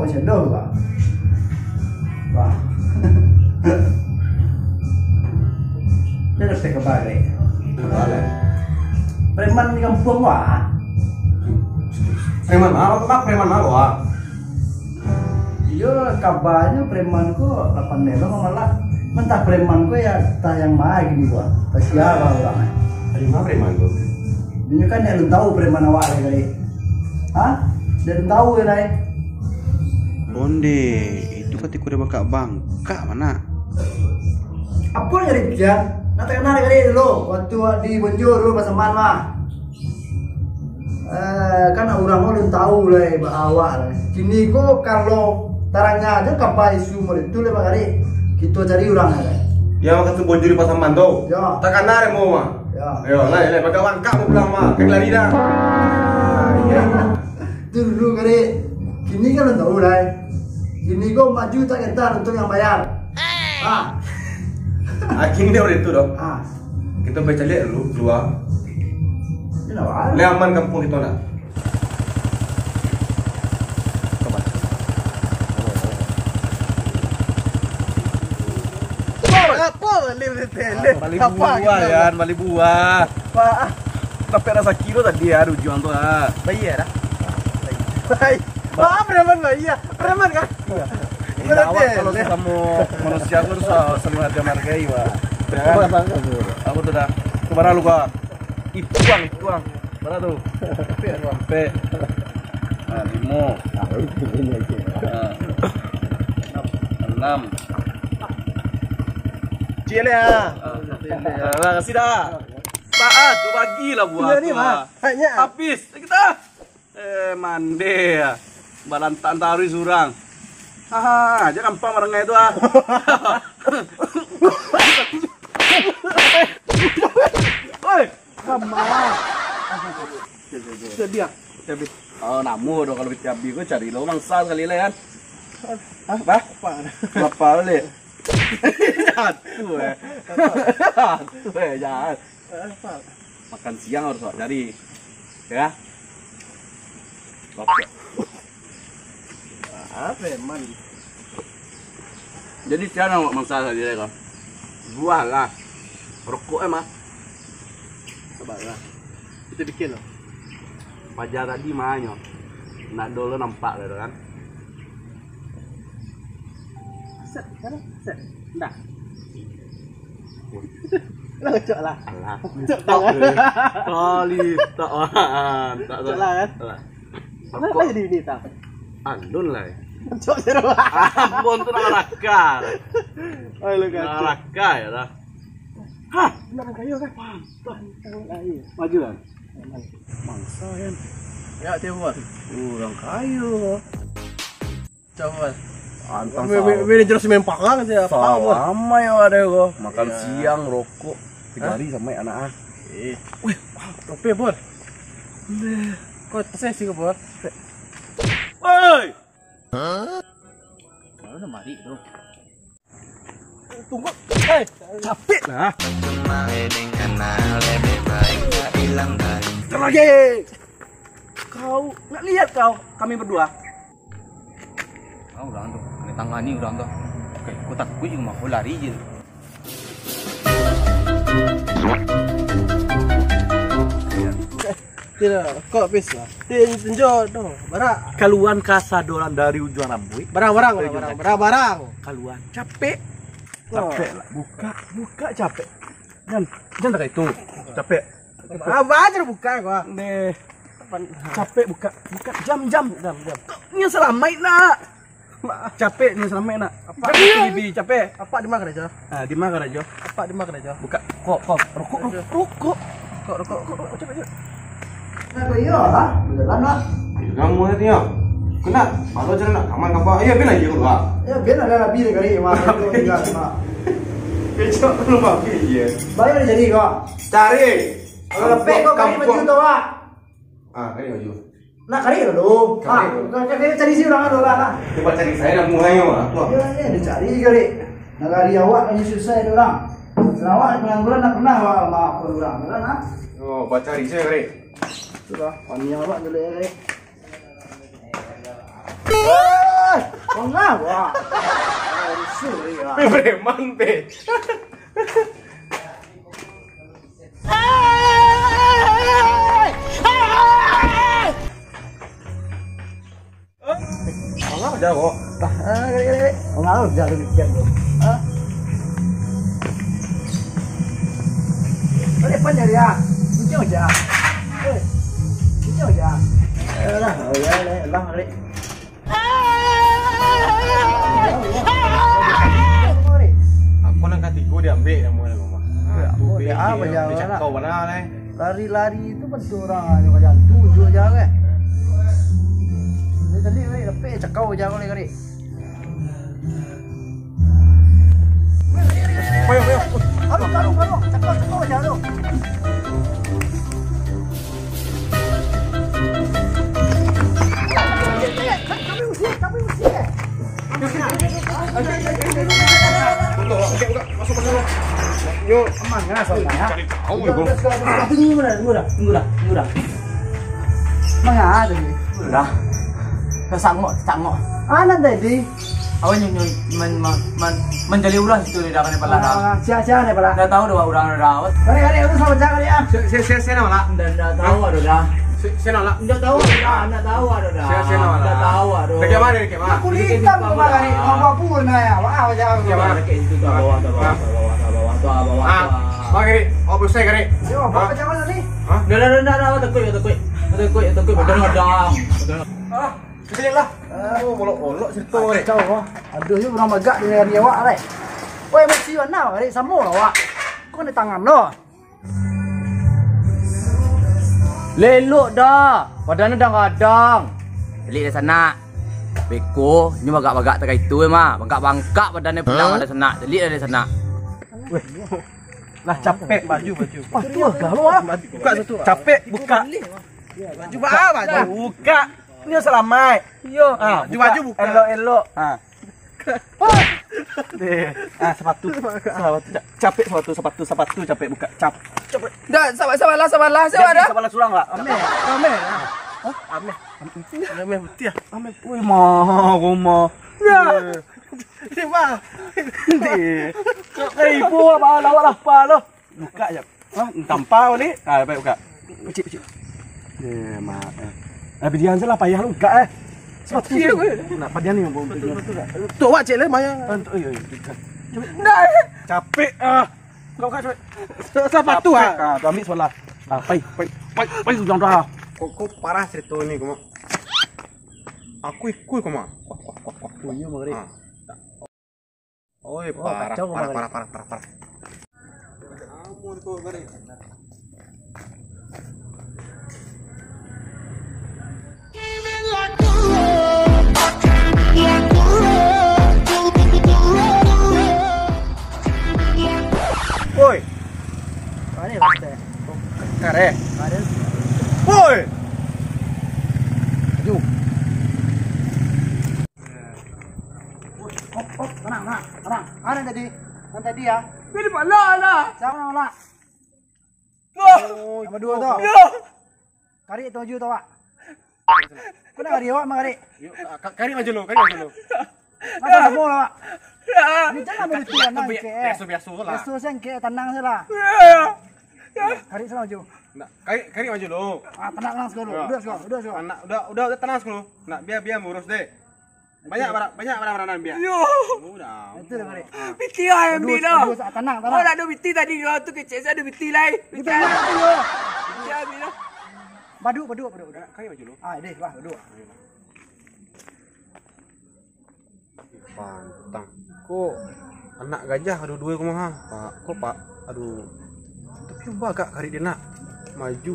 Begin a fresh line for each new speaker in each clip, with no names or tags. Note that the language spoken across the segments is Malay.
macam tu Pak. Wah. Dia dah ke balik.
Balik.
Preman di kampung wah.
Preman mah, mak preman mah wah.
Iya kabarnya preman ku 8 melo malah mentah preman ku ya tayang mah gini gua. Tak siapa orang.
Dari mana preman tuh?
Dia kan dia belum tahu preman awak kali. Hah? Dia belum tahu ya Rai.
Bonde, itu ketika udah bakal bangka mana?
Apa yang jadi pikiran? Nanti kenal kali dulu waktu di Bonjol dulu pas teman mah. Kan orang belum tahu lah bahwa kini kok kalau tarangnya aja kapai sumur itu lima kali kita cari orang ada.
Ya makan tuh bonjol di Pasaman tuh.
Ya.
Tak kanare mau mah.
Ya.
Ayo, lah, pakai wangkak mau pulang mah. Kayak lari dah. Iya.
Dulu kali kini kan belum tahu lah. Kini kok maju tak entar untuk yang bayar. Ah.
Akhirnya dia udah itu dong.
Ah.
Kita baca lihat dulu keluar.
Ini apa?
Le aman kampung kita nak.
Apa
Bali buah ya, bali buah.
Pak,
Tapi rasa kilo tadi ya, tujuan tuh ah.
bayar dah. Baik. Wah, preman bayar. Preman kan? Iya.
Awak kalau kamu manusia aku tuh selalu ada menghargai wah. Ya kan? Aku tuh dah. Kemana lu kak? Ituang. Mana tuh? Sampai. Nah, 5. 6.
Cile ya.
Nah, kasih dah. Saat tuh bagilah buat.
Ini mah. Hanya.
Habis kita. Mande ya. Balantan taruh surang. Haha, aja gampang orangnya itu ah. Oi, kamar. Sedia. Oh, namu dong kalau cabai gue cari lo mangsa kali lah kan. Hah, bah? Apa le? Tuh jangan. Makan siang harus cari. Ya. Oke.
Preman.
Jadi sekarang mau mangsa tadi kan? Buah lah, rokok mah. Sabar lah.
Kita bikin loh.
Pajar tadi mahnya, nak dulu nampak gitu kan?
Set, dah. Lah cok lah.
Alah.
Cok tangan.
Kali tak wan, tak
Cok lah kan? Kenapa jadi ini tak?
Andun lah.
Cok seru.
Ampun tuh nak rakar.
Oh lu kan.
Nak rakar ya dah. Hah,
Nak kayu kan?
maju kan?
Mangsa kan. Ya tiap
Kurang kayu.
Coba.
Antang
Manajer semen pakang aja apa?
Lama ya ada kok. Makan siang, rokok. 3 hari sampai anak.
Wih, topi bor. Kok saya sih bor?
Woi.
Mana udah mari tuh.
Tunggu. Capek lah. Terus lagi. Kau nggak lihat kau? Kami berdua.
Udah tuh, ini tangani udah tuh. Oke, aku takut juga mau lari aja.
Tidak, kok bisa? Tinjau dong, barang.
Kaluan kasadoran dari ujung rambut.
Barang.
Kaluan capek. Capek lah. Buka capek. Jangan kayak itu. Capek.
Apa aja buka gua.
Nih. Capek buka jam. Nya selama nak. Capek nya selama nak. Apa lebih capek?
Apa dimakan aja?
Ah, di mana aja?
Apa dimakan aja?
Buka. Kok rokok. Rokok cepet.
Nah, iya lah, beneran lah.
Kamu lihatnya. Kena, baru aja nak aman apa? Iya, benar aja keluar.
Ya biar ada lebih deh kali, mah itu tinggal mah.
Kecok lu pakai iya.
Bayar jadi kok.
Cari.
Kalau lepek kok kali maju tuh pak.
Ah, ini maju.
Nah kali dulu. Kali cari sih orang dulu lah.
Coba cari saya nak mulai mah.
Iya, dicari kali. Nah kali awak ini susah itu orang. Awak pengangguran nak pernah maaf orang, beneran ah.
Oh, baca cari saya kali.
Sudah, wanita awak dulu ya kali. Pengawal. Sorry ya.
Preman be.
Malah aja kok.
Gini. Pengaruh jadi bikin lo. Depan jadi ya. Hijau aja. Hijau aja. Lah, lah, kali.
Aku nang katiku diambil kamu ya mama.
Dia apa jalan?
Kau mana nih?
Lari-lari itu betul orang juga jalan tujuh aja kan. Ini tadi tapi cakau aja kali.
Ayo.
Aduh, cakau aja tu. Kami usir.
Buka, masuk ke sana. Yuk,
Aman kan soalnya ya.
cari tahu ya, Bro.
Tunggu dah. Mana ada ni?
Udah. Kesangmo.
Anak tadi.
Awak nyoy menjadi ulah situ di dalam pala.
Sia-sia ni pala.
Dah tahu dah orang rawat.
Kali itu sama jangan ya.
Saya nak.
Dah tahu ada dah.
Saya nak.
Dah tahu ada dah.
Saya nak.
Dah tahu ada.
Dekat mana? Dekat mana?
Kulit hitam tu kali. Apa pun ya. Wah, jangan.
Gimana?
Itu bawa.
Ah, bang kiri. Oh, besar kiri.
Yo, apa jangan ni?
Dah takut. Betul ada.
Ah, kesini lah. Oh, bolok situ ni.
Kau, aduh, you orang magak dari awak ni. Woi, mesti mana kali sama awak. Kau ni tangan lo.
Lelok dah. Badannya dah kadang. Balik dari sana. Beko, ni bagak-bagak tak itu mah. Bangkak badannya pedang ada sana. Balik dari sana.
Lah capek baju.
Patuh lah lo ah.
Buka satu. Capek buka. Baju baju. Buka. Ini selamat. Yo. Baju buka. Elok. Sepatu. Sepatu capek buka. Capek.
Dah, sabarlah.
Sabarlah surang lah. Ame putih. Ame. Wih mah, rumah. Ya. Ini mah. Ibu apa lawak apa lo? Buka aja. Tampau ni. Baik buka. Kecil. Mak. Bidian salah payah lu buka sepatu. Nak padian ni mau beli. Tu awak cek le maya. Dah. Capek Kau kat sepatu tu ambil sebelah. Pai jangan dah.
Kau parah cerita ni kau. Aku ikut kau mah.
Punya mari.
Oi, parah. Amun kau gari. Woi.
Kali betul.
Kare.
Kali.
Woi.
Maju. Tenang. Ada tadi. Yang tadi ya.
Pilih pala lah.
Jangan nak.
Oh,
Nombor 2 tu. Kari 7 tu awak. Kau nak kari awak mari.
Kari maju lu.
Apa semua awak? Ni jangan begitu tenang ke.
Biasa lah.
Biasa sen ke tenang salah. Kari sana maju.
Nak kari maju lu.
Tenang sekali. Udah sekali.
Nak udah tenang sekali. Nak biar urus deh. Banyak barang biar. Udah.
Itu dah mari.
Biti ayam ni dah.
Tenang.
Oh, ada biti tadi kau tu kecil saya ada biti lain. Biti ayam ni dah.
Badu.
Kari maju lu.
Deh, wah, badu.
Pantang. Kok anak gajah dua kau mah. Pak, kok Pak. Aduh. Tapi coba agak kari dia nak maju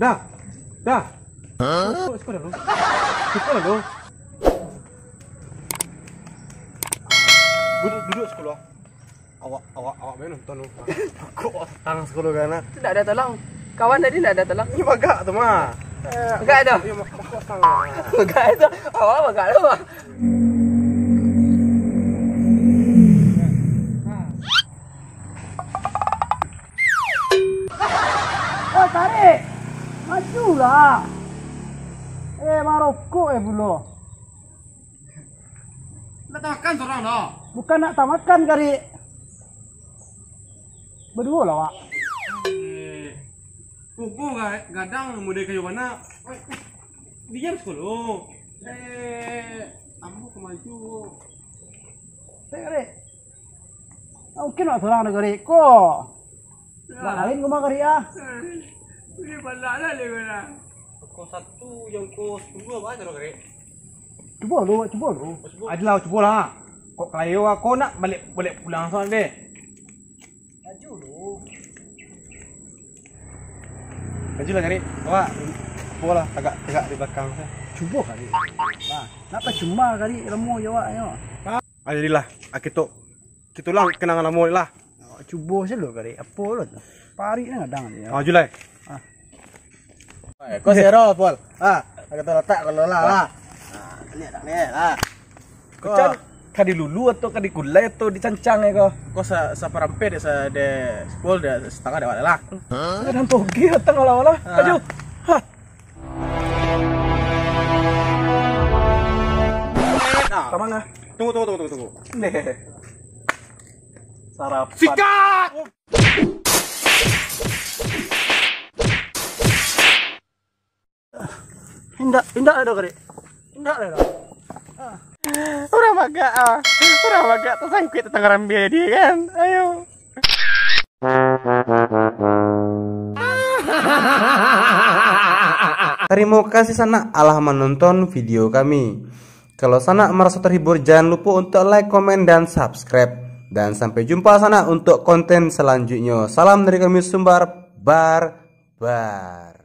Dah. Sekolah lu. Duduk sekolah. Awak main nonton lu. Kok tangan sekolah kan?
Tidak ada tolong. Kawan tadi tidak ada tolong.
Ini bagak tu mah.
Enggak ada.
Ya mak tangan.
Enggak itu. Oh, enggak lu.
Oh, tarik. Majulah. Maroko pula.
Nak makan seorang dah.
Bukan nak tamakan kali. Berdua lah, Wak.
Kuku gadang muda kayu mana? Diam sekolo. Ambo kemaju.
Kali. Mungkin nak seorang nak kali. Kok? Lain kau mah kali ah.
Ini balak lah le kena.
Kau satu yang kau dua apa cara kare?
Cuba lu.
Adalah coba lah. Kok kayu kau nak balik pulang soal deh.
Maju lu.
Maju lah kare. Wah, bola agak di belakang saya.
Cuba kali. Nah, nak cuma kali lemu jawab ayo.
Alhamdulillah, kita lang kenangan lama lah.
Cuba sih lu kali. Apa lu? Pari ni kadang dia.
Maju lah.
Kau zero Paul. Kita letak kalau lah. Lihat lah. Kau kadi lulu atau kadi gulai atau dicancang ya kau? Kau sa perampe deh sa de Paul deh setengah deh lah. Kadang togi datang olah-olah. Maju. Kemana?
Tunggu.
Nih. Sarapan.
Sikat!
Indak ada kali. Indak ada.
Orang magak tersangkut tentang rambil dia kan. Ayo. Terima kasih Sanak Allah menonton video kami. Kalau Sanak merasa terhibur, jangan lupa untuk like, komen, dan subscribe. Dan sampai jumpa Sanak untuk konten selanjutnya. Salam dari kami Sumbar Barbar.